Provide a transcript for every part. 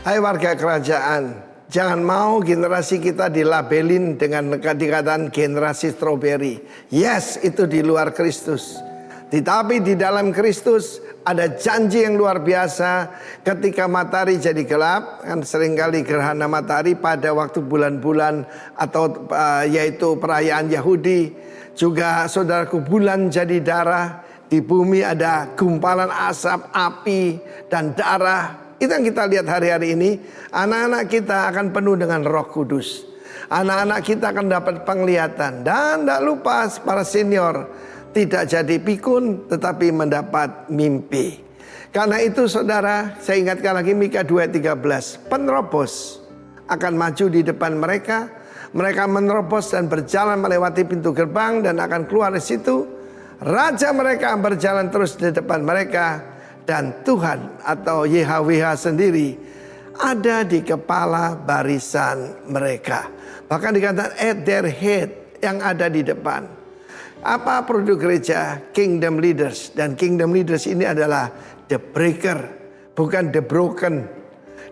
Hai warga kerajaan, jangan mau generasi kita dilabelin dengan dikatakan generasi stroberi. Yes, itu di luar Kristus. Tetapi di dalam Kristus ada janji yang luar biasa. Ketika matahari jadi gelap, kan seringkali gerhana matahari pada waktu bulan-bulan atau yaitu perayaan Yahudi. Juga saudaraku, bulan jadi darah. Di bumi ada gumpalan asap, api, dan darah. Itu yang kita lihat hari-hari ini. Anak-anak kita akan penuh dengan Roh Kudus. Anak-anak kita akan dapat penglihatan. Dan tidak lupa para senior, tidak jadi pikun tetapi mendapat mimpi. Karena itu saudara, saya ingatkan lagi Mika 2:13. Penerobos akan maju di depan mereka. Mereka menerobos dan berjalan melewati pintu gerbang dan akan keluar dari situ. Raja mereka berjalan terus di depan mereka. Dan Tuhan atau YHWH sendiri ada di kepala barisan mereka. Bahkan dikatakan at their head, yang ada di depan. Apa produk gereja? Kingdom leaders. Dan kingdom leaders ini adalah the breaker, bukan the broken.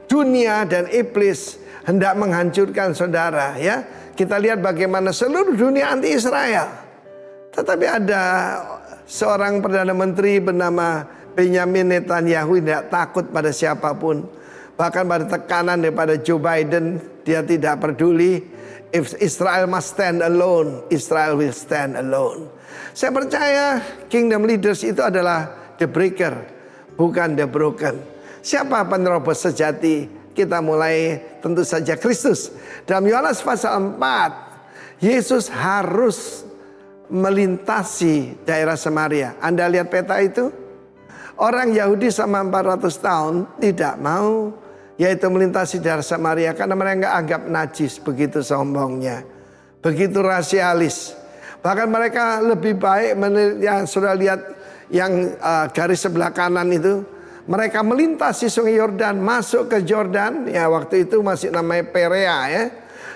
Dunia dan iblis hendak menghancurkan saudara, ya. Kita lihat bagaimana seluruh dunia anti Israel. Tetapi ada seorang Perdana Menteri bernama Benjamin Netanyahu tidak takut pada siapapun. Bahkan pada tekanan daripada Joe Biden, dia tidak peduli. If Israel must stand alone, Israel will stand alone. Saya percaya kingdom leaders itu adalah the breaker, bukan the broken. Siapa penerobos sejati? Kita mulai tentu saja Kristus. Dalam Yohanes pasal 4, Yesus harus melintasi daerah Samaria. Anda lihat peta itu? Orang Yahudi selama 400 tahun tidak mau, yaitu melintasi daerah Samaria karena mereka nggak anggap najis, begitu sombongnya, begitu rasialis. Bahkan mereka lebih baik, yang sudah lihat yang garis sebelah kanan itu, mereka melintasi sungai Yordan, masuk ke Jordan, ya waktu itu masih namanya Perea ya,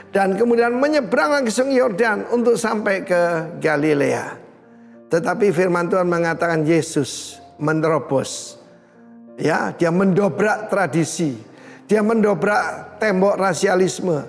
dan kemudian menyeberang lagi sungai Yordan untuk sampai ke Galilea. Tetapi firman Tuhan mengatakan Yesus menerobos, ya, dia mendobrak tradisi, dia mendobrak tembok rasialisme,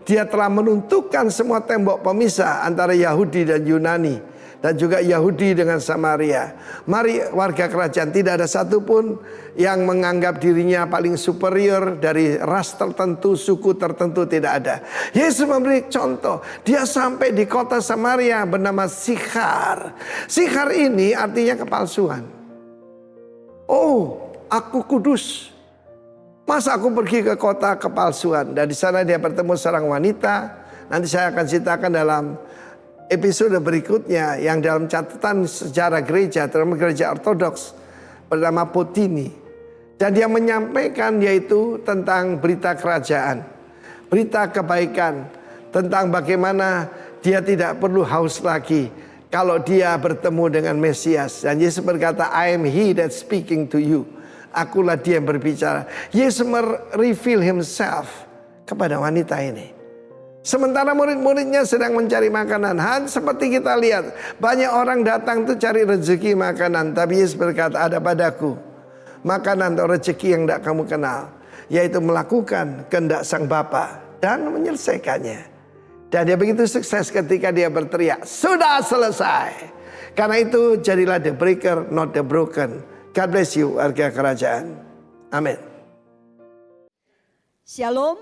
dia telah menuntukkan semua tembok pemisah antara Yahudi dan Yunani, dan juga Yahudi dengan Samaria. Mari warga kerajaan, tidak ada satupun yang menganggap dirinya paling superior dari ras tertentu, suku tertentu, tidak ada. Yesus memberi contoh, dia sampai di kota Samaria bernama Sikhar. Sikhar ini artinya kepalsuan. Oh, aku kudus. Masa aku pergi ke kota kepalsuan? Dan di sana dia bertemu seorang wanita. Nanti saya akan ceritakan dalam episode berikutnya yang dalam catatan sejarah gereja, terutama gereja Ortodoks, bernama Potini. Dan dia menyampaikan yaitu tentang berita kerajaan, berita kebaikan, tentang bagaimana dia tidak perlu haus lagi kalau dia bertemu dengan Mesias. Dan Yesus berkata, I am he that speaking to you. Akulah dia yang berbicara. Yesus mereveal himself kepada wanita ini. Sementara murid-muridnya sedang mencari makanan. Seperti kita lihat, banyak orang datang tuh cari rezeki makanan. Tapi Yesus berkata, ada padaku makanan atau rezeki yang tidak kamu kenal, yaitu melakukan kehendak Sang Bapa dan menyelesaikannya. Dan dia begitu sukses ketika dia berteriak, sudah selesai. Karena itu jadilah the breaker, not the broken. God bless you warga kerajaan. Amin. Shalom.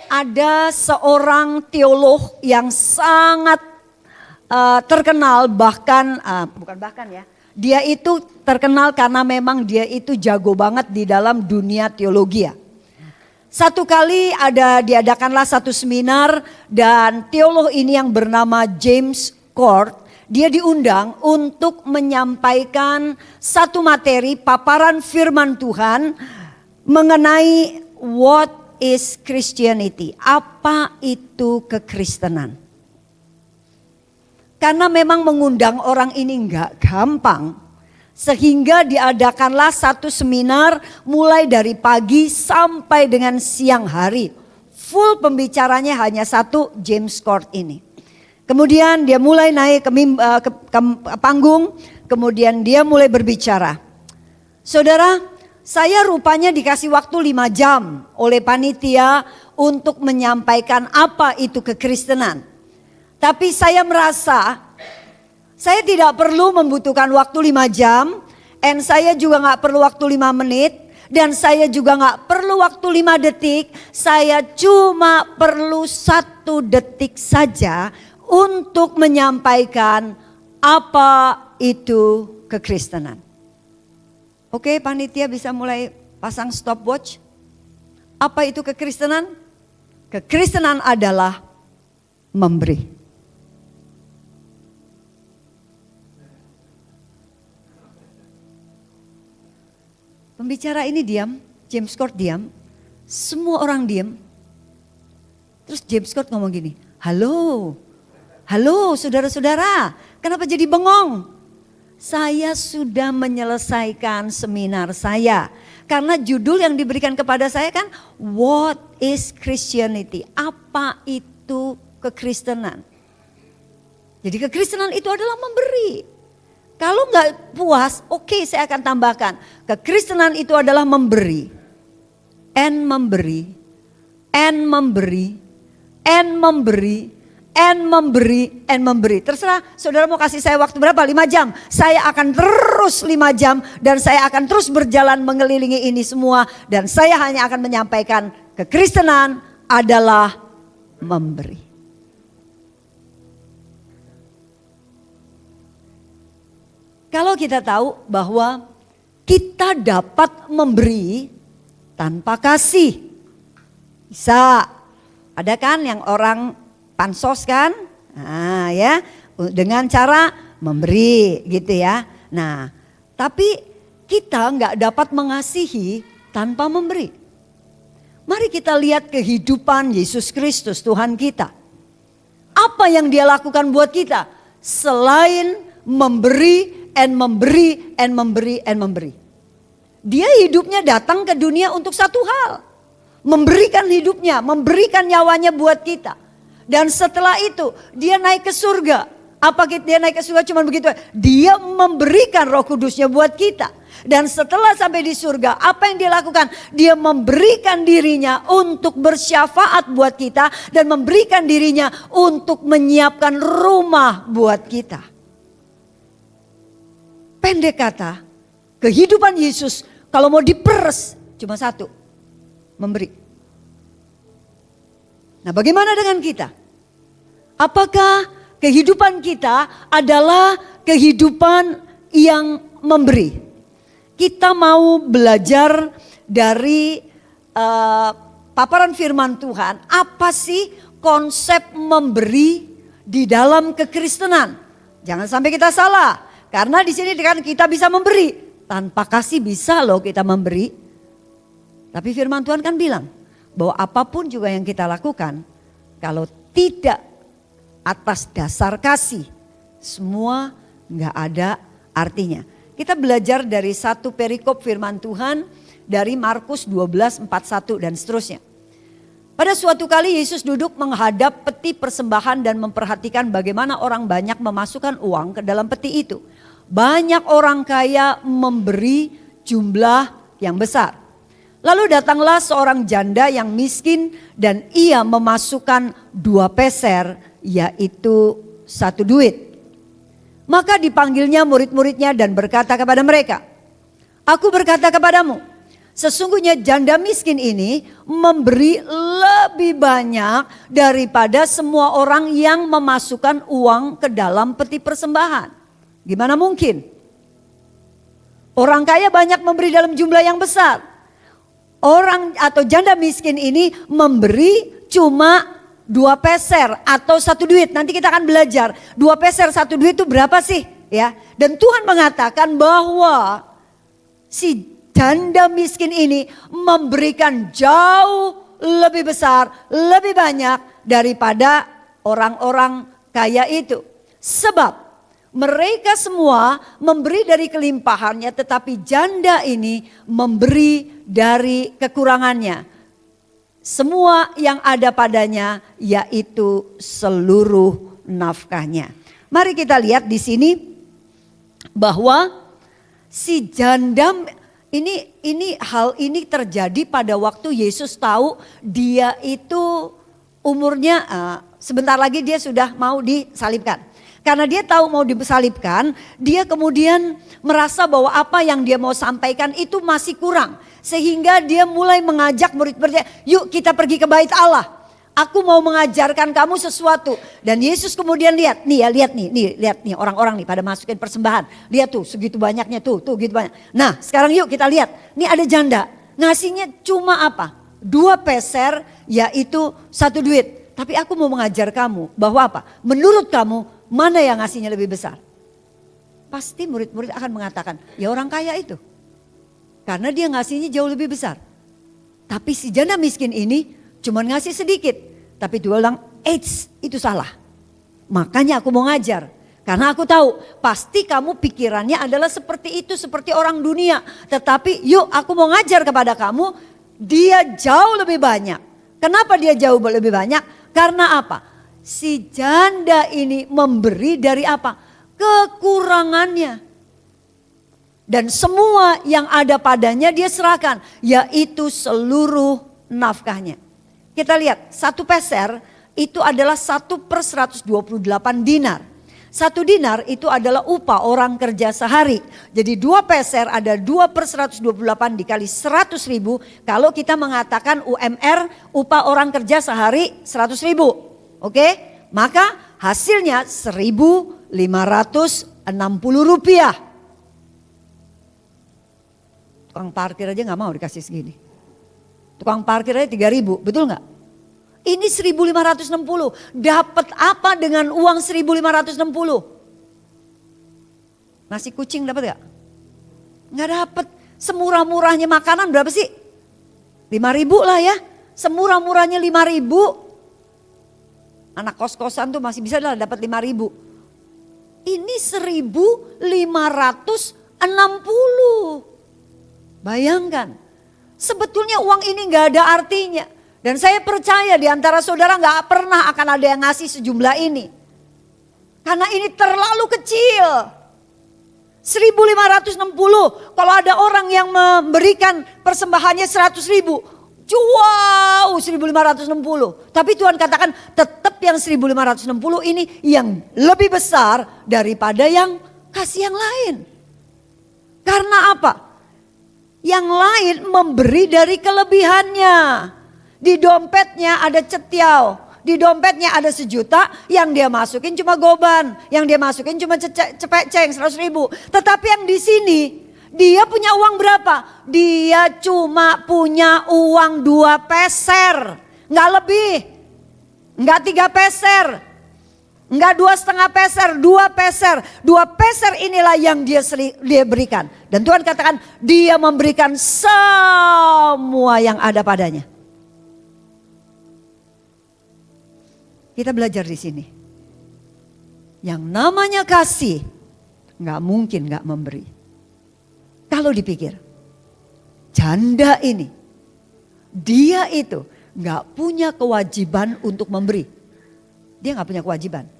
Ada seorang teolog yang sangat terkenal, dia itu terkenal karena memang dia itu jago banget di dalam dunia teologi ya. Satu kali diadakanlah satu seminar dan teolog ini yang bernama James Court, dia diundang untuk menyampaikan satu materi paparan firman Tuhan mengenai what is Christianity, apa itu kekristenan. Karena memang mengundang orang ini enggak gampang. Sehingga diadakanlah satu seminar mulai dari pagi sampai dengan siang hari. Full pembicaranya hanya satu, James Court ini. Kemudian dia mulai naik ke panggung, kemudian dia mulai berbicara. Saudara, saya rupanya dikasih waktu 5 jam oleh panitia untuk menyampaikan apa itu kekristenan. Tapi saya merasa saya tidak perlu membutuhkan waktu 5 jam. Dan saya juga gak perlu waktu 5 menit. Dan saya juga gak perlu waktu 5 detik. Saya cuma perlu 1 detik saja untuk menyampaikan apa itu kekristenan. Oke, panitia bisa mulai pasang stopwatch. Apa itu kekristenan? Kekristenan adalah memberi. Pembicara ini diam, James Scott diam, semua orang diam. Terus James Scott ngomong gini, halo saudara-saudara, kenapa jadi bengong? Saya sudah menyelesaikan seminar saya. Karena judul yang diberikan kepada saya kan, What is Christianity? Apa itu kekristenan? Jadi kekristenan itu adalah memberi. Kalau nggak puas, oke, saya akan tambahkan. Kekristenan itu adalah memberi. And memberi. And memberi. And memberi. And memberi, and memberi. Terserah saudara mau kasih saya waktu berapa? 5 jam. Saya akan terus 5 jam. Dan saya akan terus berjalan mengelilingi ini semua. Dan saya hanya akan menyampaikan kekristenan adalah memberi. Kalau kita tahu bahwa kita dapat memberi tanpa kasih. Bisa. Ada kan yang orang pansos kan, nah ya, dengan cara memberi gitu ya. Nah, tapi kita nggak dapat mengasihi tanpa memberi. Mari kita lihat kehidupan Yesus Kristus Tuhan kita. Apa yang dia lakukan buat kita? Selain memberi, and memberi, and memberi, and memberi. Dia hidupnya datang ke dunia untuk satu hal. Memberikan hidupnya, memberikan nyawanya buat kita. Dan setelah itu dia naik ke surga. Apa dia naik ke surga cuma begitu? Dia memberikan Roh Kudusnya buat kita. Dan setelah sampai di surga, apa yang dia lakukan? Dia memberikan dirinya untuk bersyafaat buat kita. Dan memberikan dirinya untuk menyiapkan rumah buat kita. Pendek kata, kehidupan Yesus kalau mau diperes cuma satu. Memberi. Nah, bagaimana dengan kita? Apakah kehidupan kita adalah kehidupan yang memberi? Kita mau belajar dari paparan firman Tuhan. Apa sih konsep memberi di dalam kekristenan? Jangan sampai kita salah. Karena di sini kan kita bisa memberi. Tanpa kasih bisa loh kita memberi. Tapi firman Tuhan kan bilang bahwa apapun juga yang kita lakukan, kalau tidak atas dasar kasih, semua nggak ada artinya. Kita belajar dari satu perikop firman Tuhan dari Markus 12:41 dan seterusnya. Pada suatu kali Yesus duduk menghadap peti persembahan dan memperhatikan bagaimana orang banyak memasukkan uang ke dalam peti itu. Banyak orang kaya memberi jumlah yang besar. Lalu datanglah seorang janda yang miskin dan ia memasukkan 2 peser, yaitu 1 duit. Maka dipanggilnya murid-muridnya dan berkata kepada mereka, Aku berkata kepadamu, sesungguhnya janda miskin ini memberi lebih banyak daripada semua orang yang memasukkan uang ke dalam peti persembahan. Gimana mungkin? Orang kaya banyak memberi dalam jumlah yang besar. Orang atau janda miskin ini memberi cuma 2 peser atau 1 duit. Nanti kita akan belajar 2 peser 1 duit itu berapa sih? Ya. Dan Tuhan mengatakan bahwa si janda miskin ini memberikan jauh lebih besar, lebih banyak daripada orang-orang kaya itu. Sebab mereka semua memberi dari kelimpahannya, tetapi janda ini memberi dari kekurangannya. Semua yang ada padanya yaitu seluruh nafkahnya. Mari kita lihat di sini bahwa si janda Ini hal ini terjadi pada waktu Yesus tahu dia itu umurnya sebentar lagi dia sudah mau disalibkan. Karena dia tahu mau disalibkan, dia kemudian merasa bahwa apa yang dia mau sampaikan itu masih kurang. Sehingga dia mulai mengajak murid-muridnya, yuk kita pergi ke bait Allah. Aku mau mengajarkan kamu sesuatu. Dan Yesus kemudian lihat nih orang-orang nih pada masukin persembahan. Lihat tuh segitu banyaknya tuh gitu banyak. Nah sekarang yuk kita lihat. Nih ada janda. Ngasihnya cuma apa? 2 peser yaitu 1 duit. Tapi aku mau mengajar kamu bahwa apa? Menurut kamu mana yang ngasihnya lebih besar? Pasti murid-murid akan mengatakan ya orang kaya itu. Karena dia ngasihnya jauh lebih besar. Tapi si janda miskin ini cuma ngasih sedikit. Tapi dia bilang, itu salah. Makanya aku mau ngajar. Karena aku tahu pasti kamu pikirannya adalah seperti itu, seperti orang dunia. Tetapi yuk aku mau ngajar kepada kamu, dia jauh lebih banyak. Kenapa dia jauh lebih banyak? Karena apa? Si janda ini memberi dari apa? Kekurangannya. Dan semua yang ada padanya dia serahkan, yaitu seluruh nafkahnya. Kita lihat 1 peser itu adalah 1/128 dinar. 1 dinar itu adalah upah orang kerja sehari. Jadi 2 peser ada 2/128 dikali 100.000. Kalau kita mengatakan UMR upah orang kerja sehari 100.000. Oke, maka hasilnya 1.560 rupiah. Tukang parkir aja gak mau dikasih segini. Tukang parkir aja 3.000, betul nggak? Ini 1.560. Dapat apa dengan uang 1.560? Nasi kucing dapat nggak? Nggak dapat. Semurah-murahnya makanan berapa sih? 5.000 lah ya. Semurah-murahnya 5.000. Anak kos-kosan tuh masih bisa lah dapat 5.000. Ini 1.560. Bayangkan. Sebetulnya uang ini gak ada artinya. Dan saya percaya di antara saudara gak pernah akan ada yang ngasih sejumlah ini. Karena ini terlalu kecil. 1.560. Kalau ada orang yang memberikan persembahannya 100.000. Wow 1.560. Tapi Tuhan katakan tetap yang 1.560 ini yang lebih besar daripada yang kasih yang lain. Karena apa? Yang lain memberi dari kelebihannya. Di dompetnya ada cetiau. Di dompetnya ada 1 juta. Yang dia masukin cuma goban. Yang dia masukin cuma cepek-ceng 100.000. Tetapi yang di sini dia punya uang berapa? Dia cuma punya uang 2 peser. Nggak lebih. Nggak 3 peser. Enggak 2,5 peser, 2 peser. 2 peser inilah yang dia berikan. Dan Tuhan katakan dia memberikan semua yang ada padanya. Kita belajar di sini. Yang namanya kasih enggak mungkin enggak memberi. Kalau dipikir janda ini dia itu enggak punya kewajiban untuk memberi. Dia enggak punya kewajiban.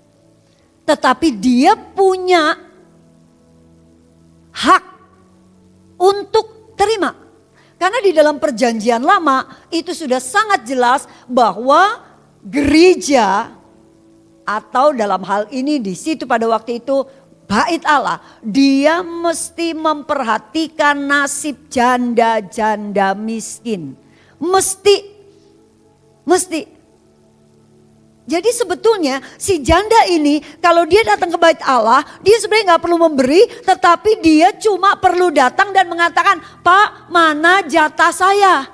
Tetapi dia punya hak untuk terima. Karena di dalam perjanjian lama itu sudah sangat jelas bahwa gereja atau dalam hal ini di situ pada waktu itu bait Allah. Dia mesti memperhatikan nasib janda-janda miskin. Mesti. Jadi sebetulnya si janda ini kalau dia datang ke bait Allah, dia sebenarnya gak perlu memberi, tetapi dia cuma perlu datang dan mengatakan, Pak mana jatah saya?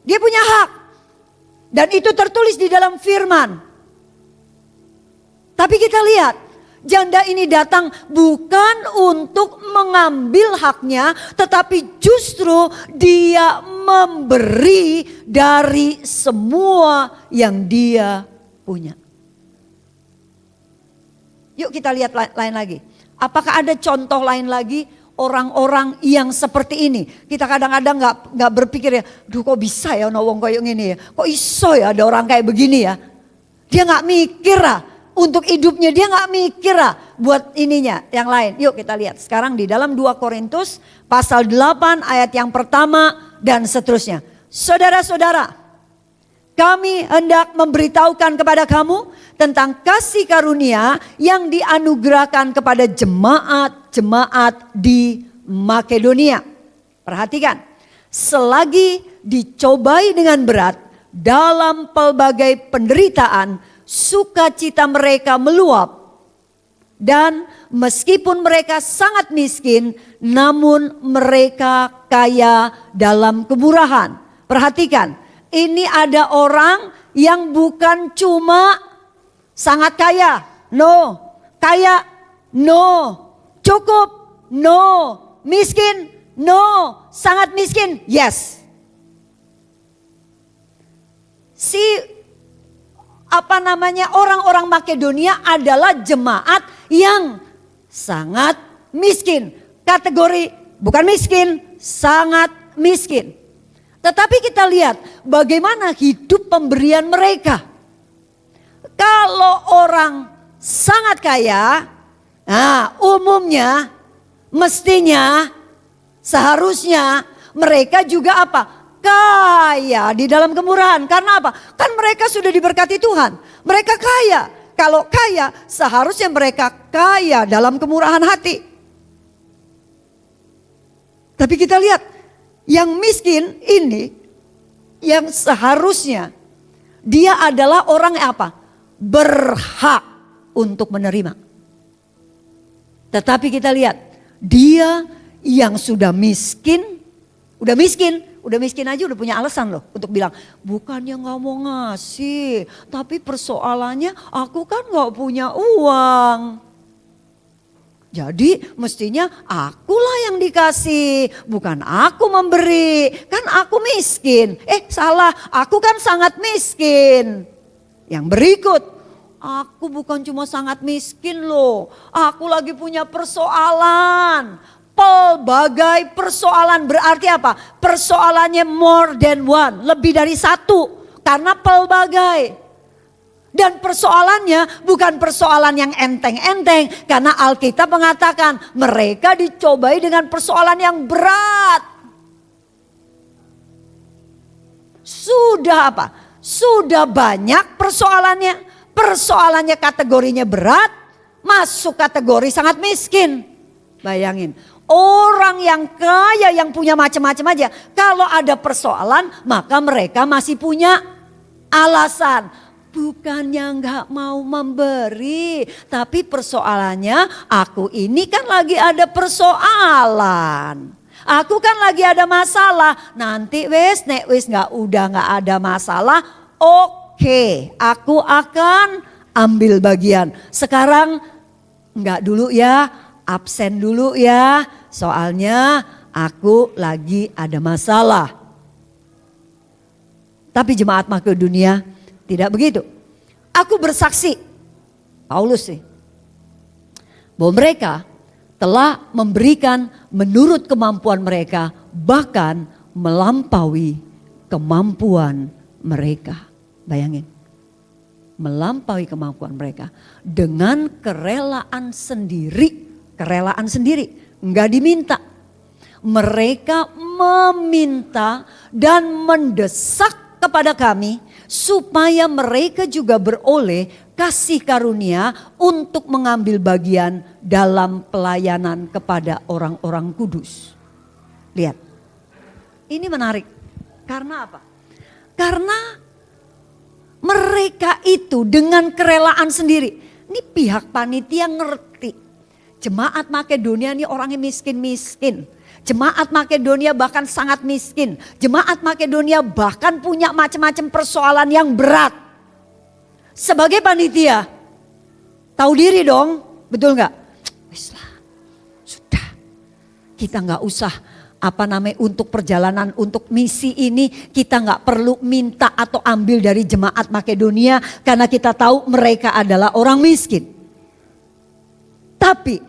Dia punya hak. Dan itu tertulis di dalam firman. Tapi kita lihat, janda ini datang bukan untuk mengambil haknya, tetapi justru dia memberi dari semua yang dia punya. Yuk kita lihat lain lagi. Apakah ada contoh lain lagi orang-orang yang seperti ini? Kita kadang-kadang nggak berpikir ya, duh kok bisa ya ono wong kayak gini ya, kok iso ya ada orang kayak begini ya. Dia nggak mikir lah. untuk hidupnya, dia nggak mikir lah buat ininya yang lain. Yuk kita lihat sekarang di dalam 2 Korintus pasal 8 ayat yang pertama dan seterusnya. Saudara-saudara, kami hendak memberitahukan kepada kamu tentang kasih karunia yang dianugerahkan kepada jemaat-jemaat di Makedonia. Perhatikan, selagi dicobai dengan berat dalam pelbagai penderitaan, sukacita mereka meluap. Dan meskipun mereka sangat miskin, namun mereka kaya dalam kemurahan. Perhatikan, ini ada orang yang bukan cuma sangat kaya, no. Kaya, no. Cukup, no. Miskin, no. Sangat miskin, yes. Orang-orang Makedonia adalah jemaat yang sangat miskin. Kategori bukan miskin, sangat miskin. Tetapi kita lihat bagaimana hidup pemberian mereka. Kalau orang sangat kaya, umumnya, mestinya, seharusnya mereka juga apa? Kaya di dalam kemurahan. Karena apa? Kan mereka sudah diberkati Tuhan. Mereka kaya. Kalau kaya, seharusnya mereka kaya dalam kemurahan hati. Tapi kita lihat, yang miskin ini, yang seharusnya dia adalah orang yang apa? Berhak untuk menerima. Tetapi kita lihat, dia yang sudah miskin aja udah punya alasan loh untuk bilang, bukannya gak mau ngasih, tapi persoalannya aku kan gak punya uang. Jadi mestinya akulah yang dikasih, bukan aku memberi, kan aku miskin. Salah, aku kan sangat miskin. Yang berikut, aku bukan cuma sangat miskin loh, aku lagi punya persoalan. Pelbagai persoalan berarti apa? Persoalannya more than one, lebih dari satu. Karena pelbagai. Dan persoalannya bukan persoalan yang enteng-enteng. Karena Alkitab mengatakan mereka dicobai dengan persoalan yang berat. Sudah apa? Sudah banyak persoalannya. Persoalannya kategorinya berat, masuk kategori sangat miskin. Bayangin. Orang yang kaya yang punya macam-macam aja. Kalau ada persoalan maka mereka masih punya alasan. Bukannya nggak mau memberi. Tapi persoalannya aku ini kan lagi ada persoalan. Aku kan lagi ada masalah. Nanti nek nggak ada masalah. Oke, aku akan ambil bagian. Sekarang nggak dulu ya. Absen dulu ya, soalnya aku lagi ada masalah. Tapi jemaat Makedonia tidak begitu. Aku bersaksi, Paulus sih, bahwa mereka telah memberikan menurut kemampuan mereka, bahkan melampaui kemampuan mereka. Bayangin, melampaui kemampuan mereka dengan kerelaan sendiri. Kerelaan sendiri, enggak diminta. Mereka meminta dan mendesak kepada kami supaya mereka juga beroleh kasih karunia untuk mengambil bagian dalam pelayanan kepada orang-orang kudus. Lihat, ini menarik. Karena apa? Karena mereka itu dengan kerelaan sendiri. Ini pihak panitia ngerti. Jemaat Makedonia ini orangnya miskin-miskin. Jemaat Makedonia bahkan sangat miskin. Jemaat Makedonia bahkan punya macam-macam persoalan yang berat. Sebagai panitia, tahu diri dong, betul nggak? Sudah, kita nggak usah untuk perjalanan, untuk misi ini kita nggak perlu minta atau ambil dari jemaat Makedonia karena kita tahu mereka adalah orang miskin. Tapi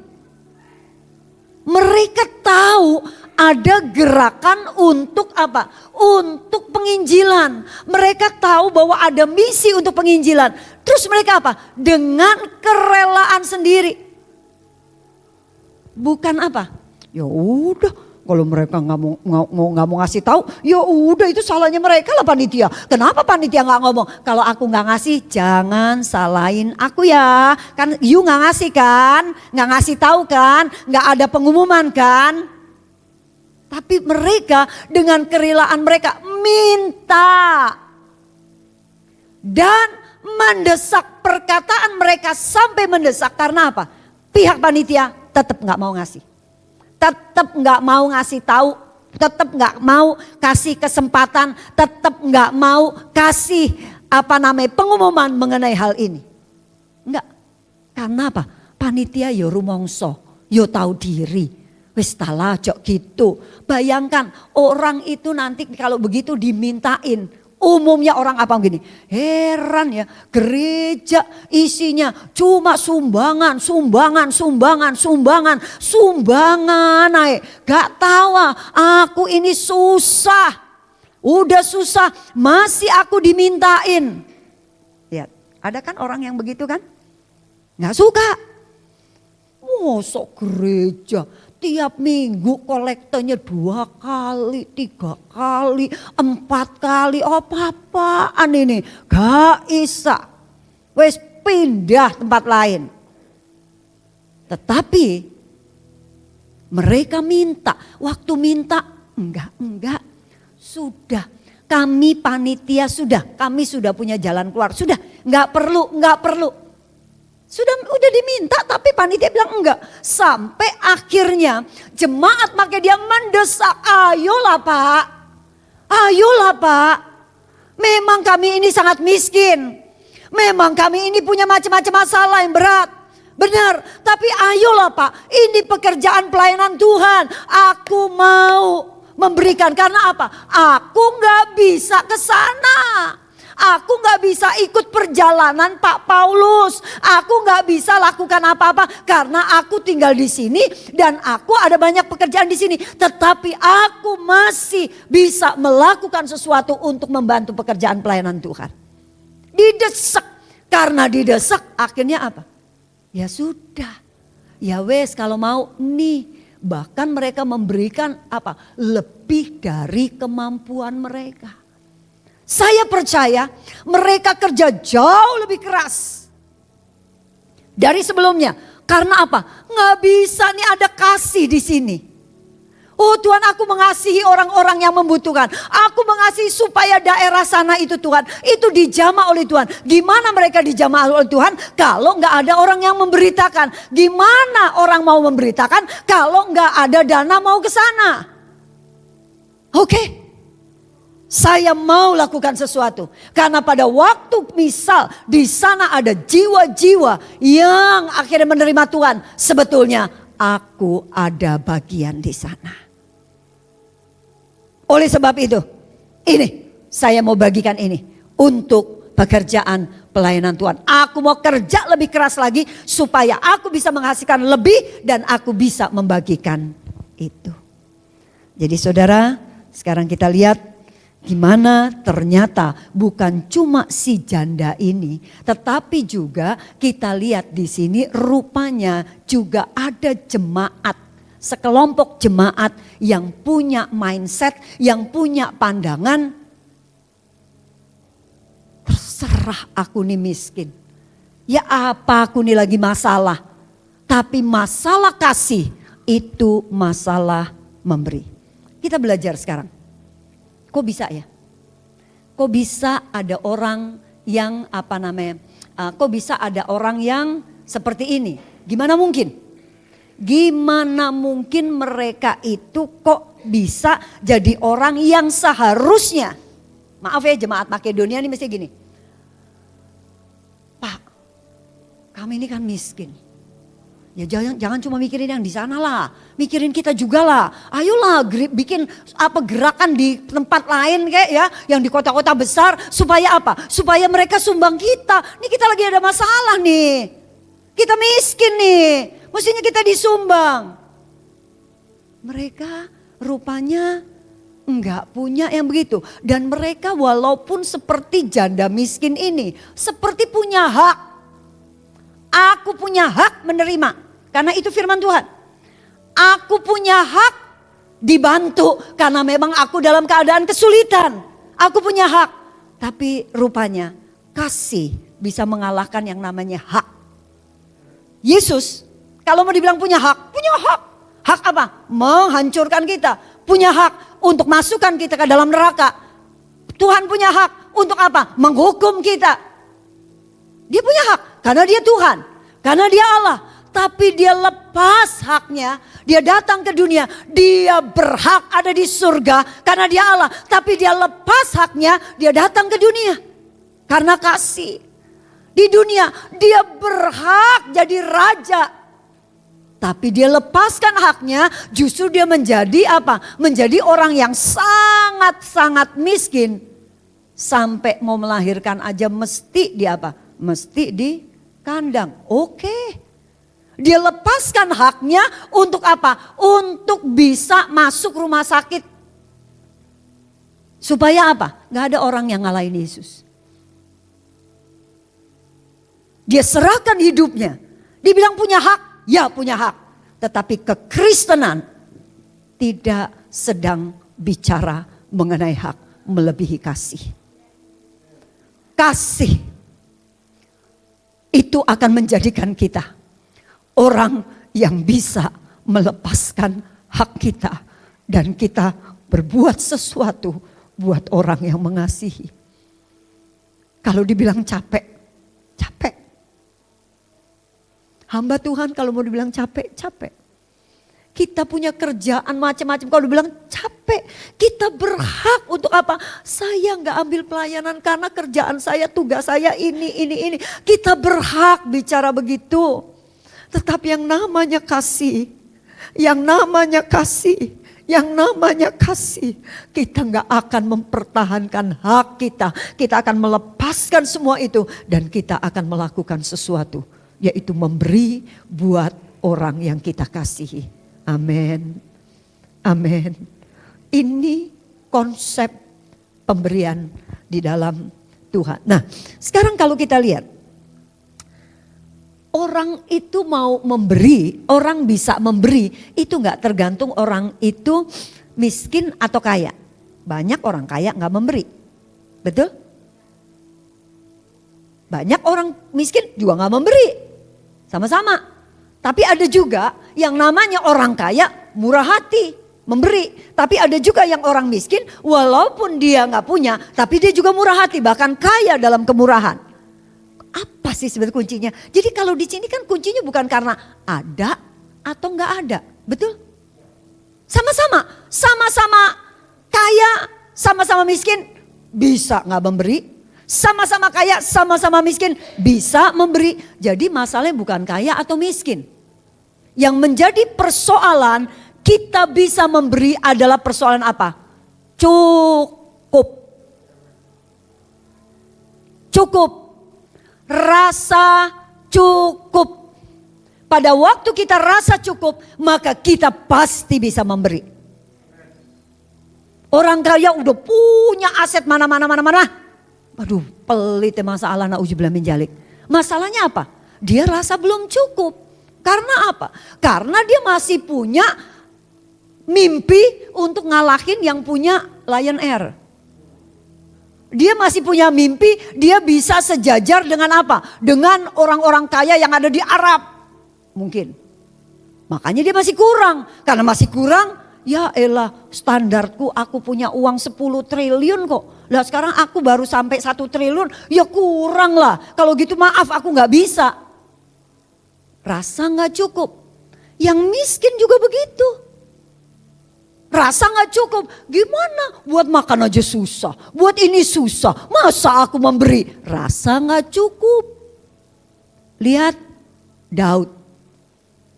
mereka tahu ada gerakan untuk apa? Untuk penginjilan. Mereka tahu bahwa ada misi untuk penginjilan. Terus mereka apa? Dengan kerelaan sendiri. Bukan apa? Ya udah, kalau mereka nggak mau ngasih tahu, ya udah itu salahnya mereka lah panitia. Kenapa panitia nggak ngomong? Kalau aku nggak ngasih, jangan salahin aku ya. Kan you nggak ngasih kan, nggak ngasih tahu kan, nggak ada pengumuman kan. Tapi mereka dengan kerelaan mereka minta dan mendesak, perkataan mereka sampai mendesak karena apa? Pihak panitia tetap nggak mau ngasih. Tetap nggak mau ngasih tahu, tetap nggak mau kasih kesempatan, tetap nggak mau kasih pengumuman mengenai hal ini. Enggak. Karena apa? Panitia yo rumongso, yo tahu diri. Wis talah jok gitu. Bayangkan orang itu nanti kalau begitu dimintain. Umumnya orang apa begini, heran ya, gereja isinya cuma sumbangan, naik. Gak tahu aku ini susah, udah susah masih aku dimintain. Lihat, ada kan orang yang begitu kan? Gak suka. Mosok gereja tiap minggu kolektanya 2 kali, 3 kali, 4 kali. Apa-apaan ini? Gak bisa. Wes pindah tempat lain. Tetapi mereka minta. Waktu minta enggak. Sudah. Kami panitia kami sudah punya jalan keluar. Sudah, enggak perlu. Udah diminta tapi panitia bilang enggak. Sampai akhirnya jemaat makanya dia mendesak, ayolah Pak. Memang kami ini sangat miskin. Memang kami ini punya macam-macam masalah yang berat. Benar, tapi ayolah Pak, ini pekerjaan pelayanan Tuhan. Aku mau memberikan karena apa? Aku nggak bisa ke sana. Aku nggak bisa ikut perjalanan Pak Paulus. Aku nggak bisa lakukan apa-apa karena aku tinggal di sini dan aku ada banyak pekerjaan di sini. Tetapi aku masih bisa melakukan sesuatu untuk membantu pekerjaan pelayanan Tuhan. Didesak, karena didesak akhirnya apa? Ya sudah, ya wes kalau mau nih. Bahkan mereka memberikan apa? Lebih dari kemampuan mereka. Saya percaya mereka kerja jauh lebih keras dari sebelumnya. Karena apa? Nggak bisa nih ada kasih di sini. Oh Tuhan, aku mengasihi orang-orang yang membutuhkan. Aku mengasihi supaya daerah sana itu Tuhan, itu dijamah oleh Tuhan. Gimana mereka dijamah oleh Tuhan kalau nggak ada orang yang memberitakan? Gimana orang mau memberitakan kalau nggak ada dana mau ke sana? Oke. Saya mau lakukan sesuatu. Karena pada waktu misal di sana ada jiwa-jiwa yang akhirnya menerima Tuhan. Sebetulnya aku ada bagian di sana. Oleh sebab itu, ini saya mau bagikan ini untuk pekerjaan pelayanan Tuhan. Aku mau kerja lebih keras lagi supaya aku bisa menghasilkan lebih dan aku bisa membagikan itu. Jadi saudara, sekarang kita lihat gimana ternyata bukan cuma si janda ini, tetapi juga kita lihat di sini rupanya juga ada jemaat, sekelompok jemaat yang punya mindset, yang punya pandangan, terserah aku nih miskin, ya apa aku nih lagi masalah, tapi masalah kasih itu masalah memberi. Kita belajar sekarang. Kok bisa ya? Kok bisa ada orang yang kok bisa ada orang yang seperti ini? Gimana mungkin? Gimana mungkin mereka itu kok bisa jadi orang yang seharusnya? Maaf ya jemaat Makedonia ini mesti gini. Pak, kami ini kan miskin. Ya jangan cuma mikirin yang di sana lah, mikirin kita juga lah. Ayolah bikin gerakan di tempat lain kayak ya, yang di kota-kota besar supaya apa? Supaya mereka sumbang kita. Nih kita lagi ada masalah nih. Kita miskin nih, mestinya kita disumbang. Mereka rupanya enggak punya yang begitu. Dan mereka walaupun seperti janda miskin ini, seperti punya hak. Aku punya hak menerima, karena itu firman Tuhan. Aku punya hak dibantu, karena memang aku dalam keadaan kesulitan. Aku punya hak, tapi rupanya kasih bisa mengalahkan yang namanya hak. Yesus kalau mau dibilang punya hak, punya hak. Hak apa? Menghancurkan kita. Punya hak untuk masukkan kita ke dalam neraka. Tuhan punya hak untuk apa? Menghukum kita. Dia punya hak karena dia Tuhan, karena dia Allah. Tapi dia lepas haknya, dia datang ke dunia. Dia berhak ada di surga karena dia Allah. Tapi dia lepas haknya, dia datang ke dunia karena kasih. Di dunia dia berhak jadi raja. Tapi dia lepaskan haknya, justru dia menjadi apa? Menjadi orang yang sangat-sangat miskin. Sampai mau melahirkan aja mesti di apa? Mesti di kandang. Oke. Dia lepaskan haknya untuk apa? Untuk bisa masuk rumah sakit. Supaya apa? Gak ada orang yang ngalahin Yesus. Dia serahkan hidupnya. Dibilang punya hak. Ya punya hak, tetapi kekristenan tidak sedang bicara mengenai hak melebihi kasih. Kasih itu akan menjadikan kita orang yang bisa melepaskan hak kita. Dan kita berbuat sesuatu buat orang yang mengasihi. Kalau dibilang capek, capek. Hamba Tuhan kalau mau dibilang capek, capek. Kita punya kerjaan macam-macam, kalau dibilang capek. Kita berhak untuk apa? Saya nggak ambil pelayanan karena kerjaan saya, tugas saya ini. Kita berhak bicara begitu. Tetapi yang namanya kasih, yang namanya kasih, kita nggak akan mempertahankan hak kita. Kita akan melepaskan semua itu dan kita akan melakukan sesuatu. Yaitu memberi buat orang yang kita kasihi. Amin. Amin. Ini konsep pemberian di dalam Tuhan. Nah, sekarang kalau kita lihat. Orang itu mau memberi, orang bisa memberi. Itu gak tergantung orang itu miskin atau kaya. Banyak orang kaya gak memberi. Betul? Banyak orang miskin juga gak memberi. Sama-sama. Tapi ada juga yang namanya orang kaya murah hati memberi. Tapi ada juga yang orang miskin walaupun dia gak punya tapi dia juga murah hati. Bahkan kaya dalam kemurahan. Apa sih sebenarnya kuncinya? Jadi kalau di sini kan kuncinya bukan karena ada atau gak ada. Betul? Sama-sama. Sama-sama kaya, sama-sama miskin bisa gak memberi. Sama-sama kaya, sama-sama miskin bisa memberi. Jadi masalahnya bukan kaya atau miskin. Yang menjadi persoalan kita bisa memberi adalah persoalan apa? Cukup. Cukup. Rasa cukup. Pada waktu kita rasa cukup, maka kita pasti bisa memberi. Orang kaya udah punya aset mana. Aduh, pelit ya masalah, na'udzubillah min dzalik. Masalahnya apa? Dia rasa belum cukup. Karena apa? Karena dia masih punya mimpi untuk ngalahin yang punya Lion Air. Dia masih punya mimpi, dia bisa sejajar dengan apa? Dengan orang-orang kaya yang ada di Arab. Mungkin. Makanya dia masih kurang. Karena masih kurang, ya elah standarku aku punya uang 10 triliun kok. Lah sekarang aku baru sampai 1 triliun, ya kurang lah. Kalau gitu maaf aku gak bisa. Rasa gak cukup. Yang miskin juga begitu. Rasa gak cukup. Gimana? Buat makan aja susah. Buat ini susah. Masa aku memberi? Rasa gak cukup. Lihat Daud.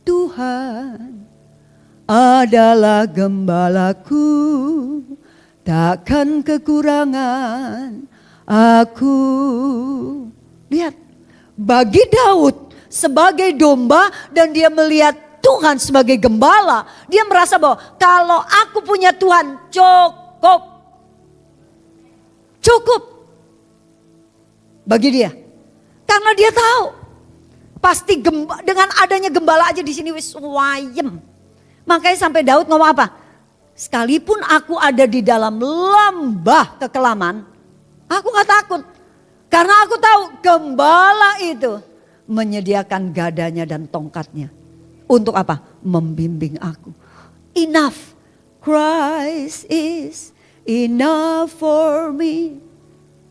Tuhan adalah gembalaku. Takkan kekurangan aku. Lihat. Bagi Daud sebagai domba dan dia melihat Tuhan sebagai gembala, dia merasa bahwa kalau aku punya Tuhan cukup. Cukup. Bagi dia. Karena dia tahu. Pasti dengan adanya gembala aja di sini wis wayem. Makanya sampai Daud ngomong apa? Sekalipun aku ada di dalam lembah kekelaman, aku gak takut. Karena aku tahu gembala itu menyediakan gadanya dan tongkatnya. Untuk apa? Membimbing aku. Enough. Christ is enough for me.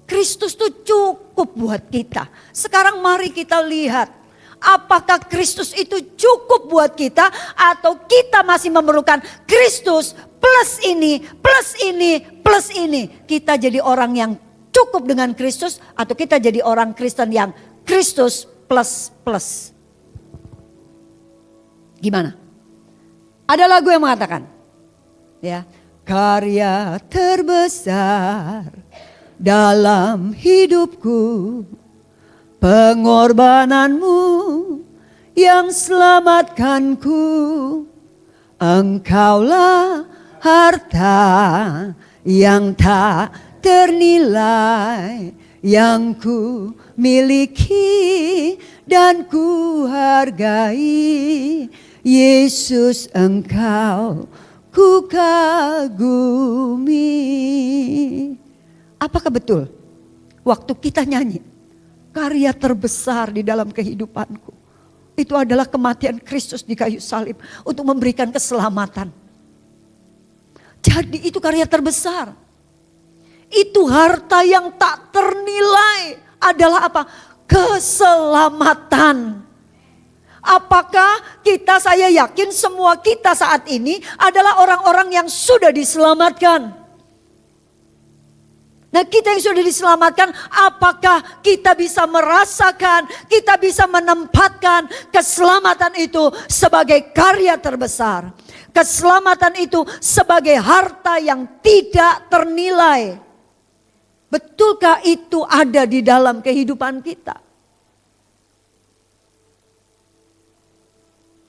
Kristus itu cukup buat kita. Sekarang mari kita lihat. Apakah Kristus itu cukup buat kita atau kita masih memerlukan Kristus plus ini, plus ini, plus ini. Kita jadi orang yang cukup dengan Kristus atau kita jadi orang Kristen yang Kristus plus plus. Gimana? Ada lagu yang mengatakan, ya, karya terbesar dalam hidupku, pengorbananmu yang selamatkanku, engkaulah harta yang tak ternilai yang ku miliki dan ku hargai. Yesus, engkau ku kagumi. Apakah betul waktu kita nyanyi karya terbesar di dalam kehidupanku itu adalah kematian Kristus di kayu salib untuk memberikan keselamatan? Jadi itu karya terbesar. Itu harta yang tak ternilai adalah apa? Keselamatan. Apakah kita, saya yakin semua kita saat ini adalah orang-orang yang sudah diselamatkan. Nah, kita yang sudah diselamatkan, apakah kita bisa merasakan, kita bisa menempatkan keselamatan itu sebagai karya terbesar. Keselamatan itu sebagai harta yang tidak ternilai. Betulkah itu ada di dalam kehidupan kita?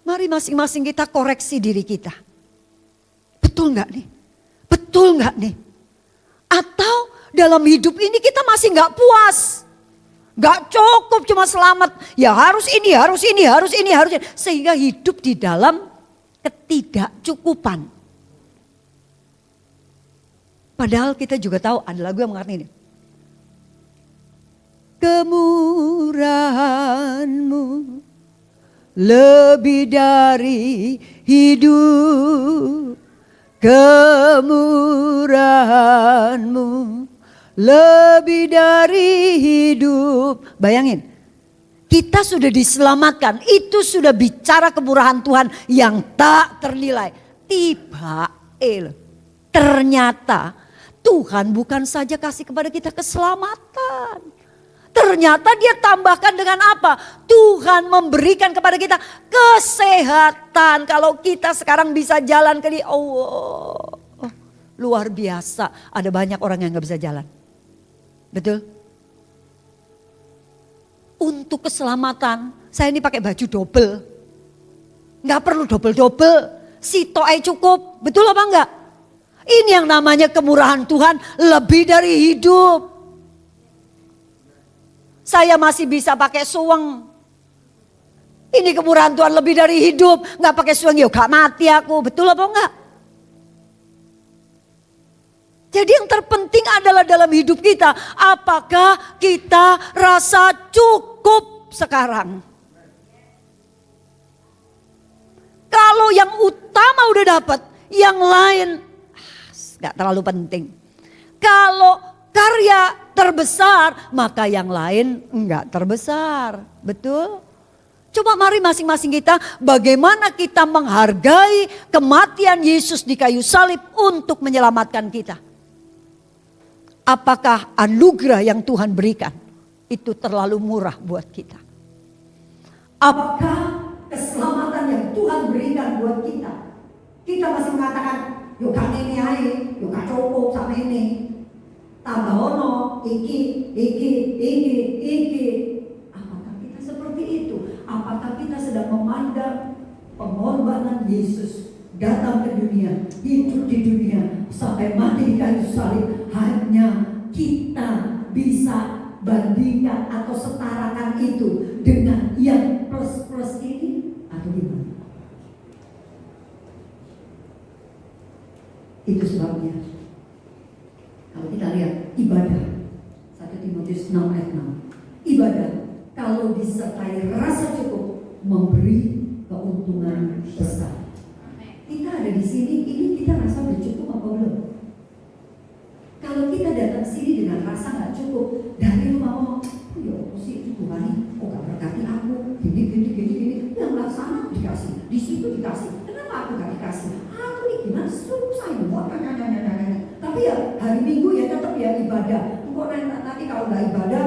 Mari masing-masing kita koreksi diri kita. Betul nggak nih? Betul nggak nih? Atau dalam hidup ini kita masih nggak puas. Nggak cukup cuma selamat. Ya harus ini, harus ini, harus ini, harus ini. Sehingga hidup di dalam ketidakcukupan. Padahal kita juga tahu ada lagu yang mengatakan ini. Kemurahan-Mu lebih dari hidup. Kemurahan-Mu lebih dari hidup. Bayangin, kita sudah diselamatkan. Itu sudah bicara kemurahan Tuhan yang tak ternilai. Ternyata Tuhan bukan saja kasih kepada kita keselamatan. Ternyata dia tambahkan dengan apa? Tuhan memberikan kepada kita kesehatan. Kalau kita sekarang bisa jalan ke dia, luar biasa. Ada banyak orang yang gak bisa jalan. Betul? Untuk keselamatan, saya ini pakai baju double. Gak perlu double-double. Sitoe cukup. Betul apa enggak? Ini yang namanya kemurahan Tuhan lebih dari hidup. Saya masih bisa pakai suweng. Ini kemurahan Tuhan lebih dari hidup. Gak pakai suweng ya gak mati aku. Betul apa enggak? Jadi yang terpenting adalah dalam hidup kita. Apakah kita rasa cukup sekarang? Kalau yang utama udah dapat, yang lain gak terlalu penting. Kalau karya terbesar, maka yang lain enggak terbesar. Betul? Coba mari masing-masing kita bagaimana kita menghargai kematian Yesus di kayu salib untuk menyelamatkan kita. Apakah anugerah yang Tuhan berikan itu terlalu murah buat kita? Apakah keselamatan yang Tuhan berikan buat kita, kita masih mengatakan, yuk kan ini aja, yuk kan cukup sama ini. Tambah ono, iki. Apakah kita seperti itu? Apakah kita sedang memandang pengorbanan Yesus datang ke dunia, hidup di dunia, sampai mati di kayu salib, hanya kita bisa bandingkan atau setarakan itu dengan yang plus-plus ini atau gimana? Itu sebabnya kalau kita lihat ibadah 1 Timotius 6 ayat 6, ibadah kalau disertai rasa cukup memberi keuntungan besar. Kita ada di sini, ini kita rasa bercukup apa belum? Kalau kita datang sini dengan rasa nggak cukup, dari rumah ngomong, oh ya apa sih itu Tuhan ini, oh gak berkati aku, gini, yang laksana dikasih, di situ dikasih, kenapa aku gak dikasih? Aku nih gimana, susah ini, tapi ya hari Minggu ya tetap ya ibadah. Kok nanti kalau nggak ibadah,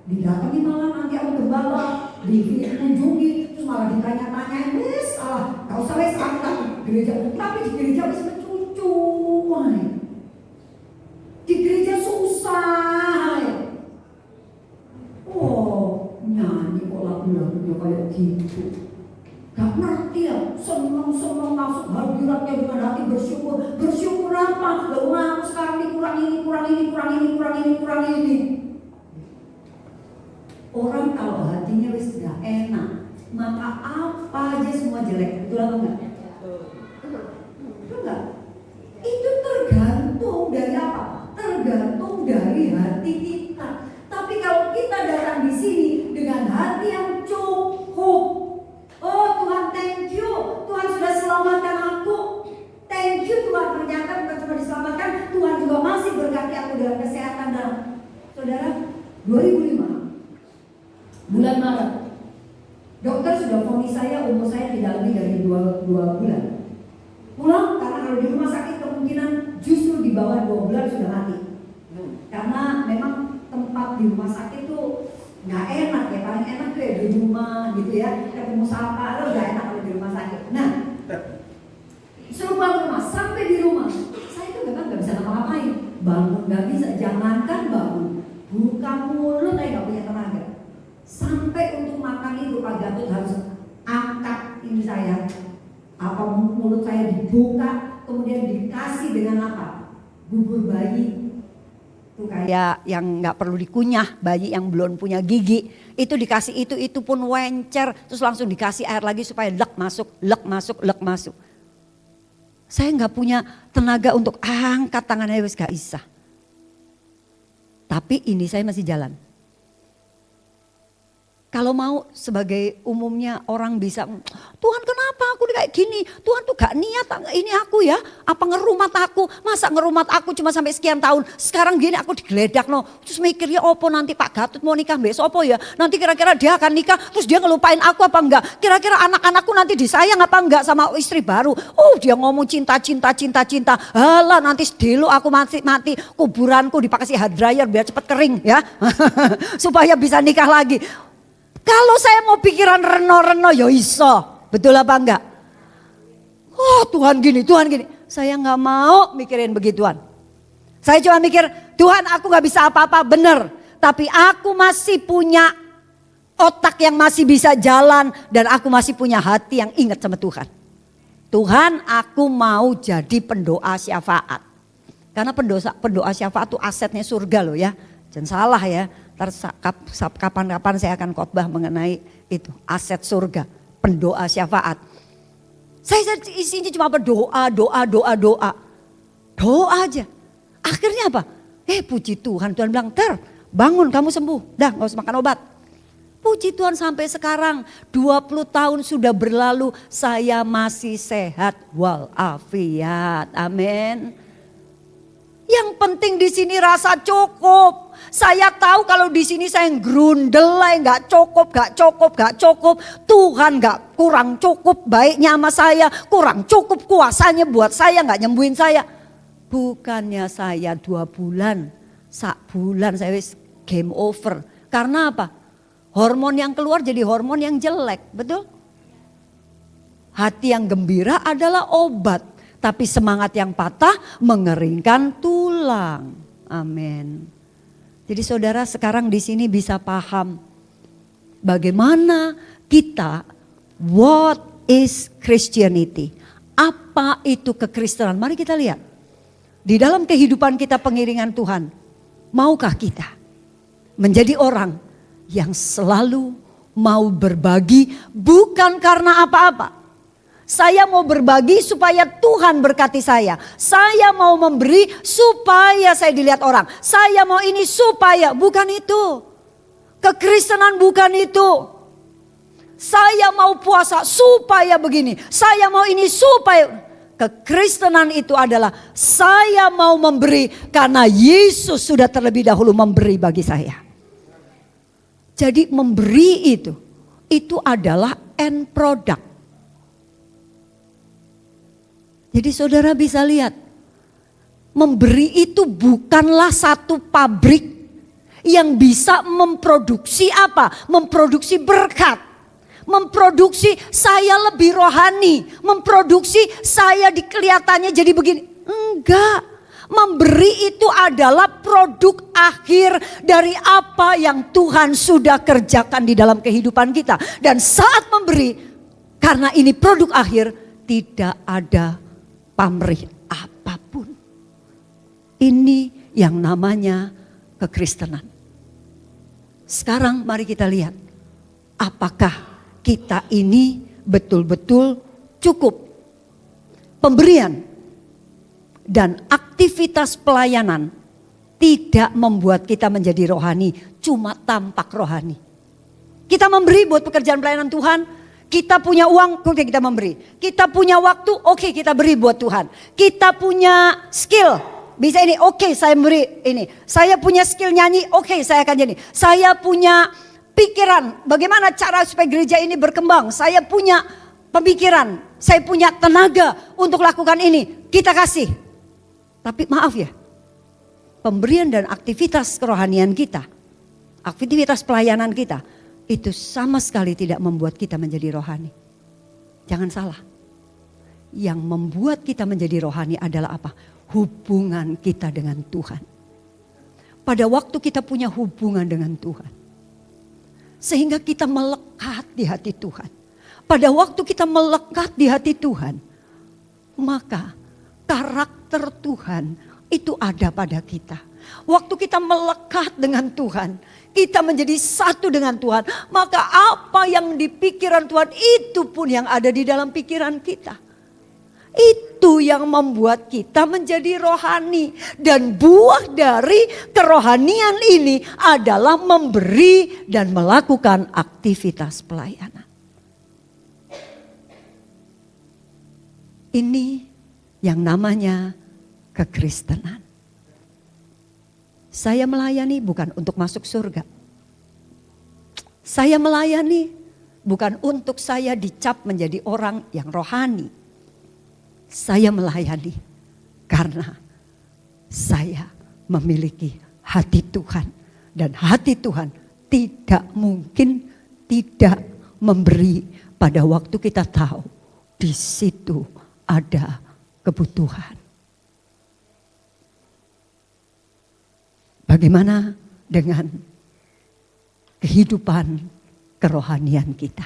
didatangi malah nanti aku gembala, dikunjungi, terus malah ditanya-tanya, salah, gak usah wes aku gereja, tapi di gereja wes mencucu, di gereja susah. Oh, nyanyi kok lagu-lagunya kayak gitu. Gak ngerti ya, seneng-seneng masuk hadiratnya dengan hati bersyukur. Bersyukur apa? Loh, aku sekarang ini kurang ini. Orang kalau hatinya wis gak enak, maka apa aja semua jelek. Betul apa enggak? Betul enggak? Itu tergantung dari apa? Tergantung dari hati kita. Tapi kalau kita datang di sini dengan hati yang cukup, oh Tuhan thank you, Tuhan sudah selamatkan aku. Thank you Tuhan, ternyata bukan cuma diselamatkan, Tuhan juga masih berkati aku dalam kesehatan. Dan saudara, 2005 bulan Maret, dokter sudah vonis saya, umur saya tidak lebih dari 2 bulan. Pulang karena kalau di rumah sakit kemungkinan justru di bawah 2 bulan sudah mati. Karena memang tempat di rumah sakit tuh nggak enak ya, paling enak tuh ya di rumah gitu ya, ketemu sampah, lo nggak enak kalau di rumah sakit. Nah, suruh pulang rumah, sampai di rumah, saya tuh memang nggak bisa ngapa-ngapain, bangun nggak bisa, jangankan bangun, buka mulut aja nggak punya tenaga. Sampai untuk makan itu Pak Gatot harus angkat ini saya, apa mulut saya dibuka, kemudian dikasih dengan apa? Bubur bayi. Itu kayak yang nggak perlu dikunyah, bayi yang belum punya gigi itu dikasih itu pun wencer, terus langsung dikasih air lagi supaya lek masuk. Saya nggak punya tenaga untuk angkat tangannya, wes gak bisa. Tapi ini saya masih jalan. Kalau mau sebagai umumnya orang bisa, Tuhan kenapa aku kayak gini? Tuhan tuh gak niat ini aku ya. Apa ngerumat aku? Masa ngerumat aku cuma sampai sekian tahun. Sekarang gini aku digeledak no. Terus mikirnya opo nanti Pak Gatot mau nikah besok opo ya. Nanti kira-kira dia akan nikah terus dia ngelupain aku apa enggak. Kira-kira anak-anakku nanti disayang apa enggak sama istri baru. Oh dia ngomong cinta. Halah nanti dulu aku mati. Kuburanku dipakai hair dryer biar cepet kering ya. Supaya bisa nikah lagi. Kalau saya mau pikiran reno-reno ya iso. Betul apa enggak? Oh Tuhan gini. Saya gak mau mikirin begituan. Saya cuma mikir Tuhan aku gak bisa apa-apa bener. Tapi aku masih punya otak yang masih bisa jalan. Dan aku masih punya hati yang ingat sama Tuhan. Tuhan aku mau jadi pendoa syafaat. Karena pendoa syafaat itu asetnya surga loh ya. Jangan salah ya. Kapan-kapan saya akan khotbah mengenai itu aset surga, pendoa syafaat. Saya isinya cuma berdoa, doa aja. Akhirnya apa? Puji Tuhan bilang, bangun kamu sembuh, dah nggak usah makan obat. Puji Tuhan sampai sekarang 20 tahun sudah berlalu saya masih sehat walafiat, amin. Yang penting di sini rasa cukup. Saya tahu kalau di sini saya grundel, nggak cukup. Tuhan nggak kurang cukup baiknya sama saya, kurang cukup kuasanya buat saya nggak nyembuhin saya. Bukannya saya 2 bulan, bulan saya wis game over. Karena apa? Hormon yang keluar jadi hormon yang jelek, betul? Hati yang gembira adalah obat. Tapi semangat yang patah mengeringkan tulang. Amin. Jadi saudara sekarang di sini bisa paham bagaimana kita, what is Christianity? Apa itu kekristenan? Mari kita lihat. Di dalam kehidupan kita pengiringan Tuhan, maukah kita menjadi orang yang selalu mau berbagi bukan karena apa-apa. Saya mau berbagi supaya Tuhan berkati saya. Saya mau memberi supaya saya dilihat orang. Saya mau ini supaya, bukan itu. Kekristenan bukan itu. Saya mau puasa supaya begini. Saya mau ini supaya. Kekristenan itu adalah saya mau memberi karena Yesus sudah terlebih dahulu memberi bagi saya. Jadi memberi itu adalah end product. Jadi saudara bisa lihat, memberi itu bukanlah satu pabrik yang bisa memproduksi apa? Memproduksi berkat. Memproduksi saya lebih rohani. Memproduksi saya kelihatannya jadi begini. Enggak. Memberi itu adalah produk akhir dari apa yang Tuhan sudah kerjakan di dalam kehidupan kita. Dan saat memberi, karena ini produk akhir, tidak ada pamrih apapun. Ini yang namanya kekristenan. Sekarang mari kita lihat, apakah kita ini betul-betul cukup pemberian dan aktivitas pelayanan tidak membuat kita menjadi rohani, cuma tampak rohani. Kita memberi buat pekerjaan pelayanan Tuhan, kita punya uang, oke kita memberi. Kita punya waktu, oke kita beri buat Tuhan. Kita punya skill, bisa ini, oke saya beri ini. Saya punya skill nyanyi, oke saya akan nyanyi. Saya punya pikiran, bagaimana cara supaya gereja ini berkembang. Saya punya pemikiran, saya punya tenaga untuk lakukan ini. Kita kasih. Tapi maaf ya, pemberian dan aktivitas kerohanian kita, aktivitas pelayanan kita, itu sama sekali tidak membuat kita menjadi rohani. Jangan salah. Yang membuat kita menjadi rohani adalah apa? Hubungan kita dengan Tuhan. Pada waktu kita punya hubungan dengan Tuhan, sehingga kita melekat di hati Tuhan. Pada waktu kita melekat di hati Tuhan, maka karakter Tuhan itu ada pada kita. Waktu kita melekat dengan Tuhan, kita menjadi satu dengan Tuhan, maka apa yang di pikiran Tuhan itu pun yang ada di dalam pikiran kita. Itu yang membuat kita menjadi rohani. Dan buah dari kerohanian ini adalah memberi dan melakukan aktivitas pelayanan. Ini yang namanya kekristenan. Saya melayani bukan untuk masuk surga. Saya melayani bukan untuk saya dicap menjadi orang yang rohani. Saya melayani karena saya memiliki hati Tuhan. Dan hati Tuhan tidak mungkin tidak memberi pada waktu kita tahu di situ ada kebutuhan. Bagaimana dengan kehidupan kerohanian kita?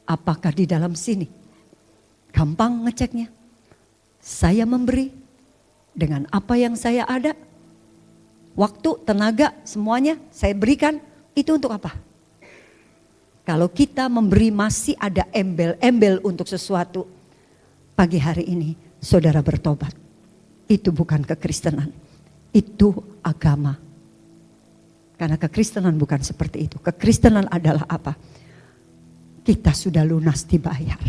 Apakah di dalam sini gampang ngeceknya? Saya memberi dengan apa yang saya ada. Waktu, tenaga, semuanya saya berikan. Itu untuk apa? Kalau kita memberi masih ada embel-embel untuk sesuatu. Pagi hari ini saudara bertobat. Itu bukan kekristenan. Itu agama. Karena kekristenan bukan seperti itu. Kekristenan adalah apa? Kita sudah lunas dibayar.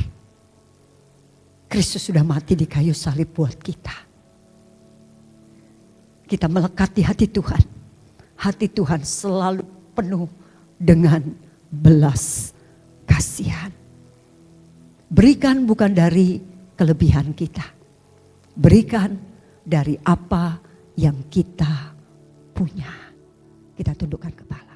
Kristus sudah mati di kayu salib buat kita. Kita melekat di hati Tuhan. Hati Tuhan selalu penuh dengan belas kasihan. Berikan bukan dari kelebihan kita. Berikan dari apa yang kita punya. Kita tundukkan kepala.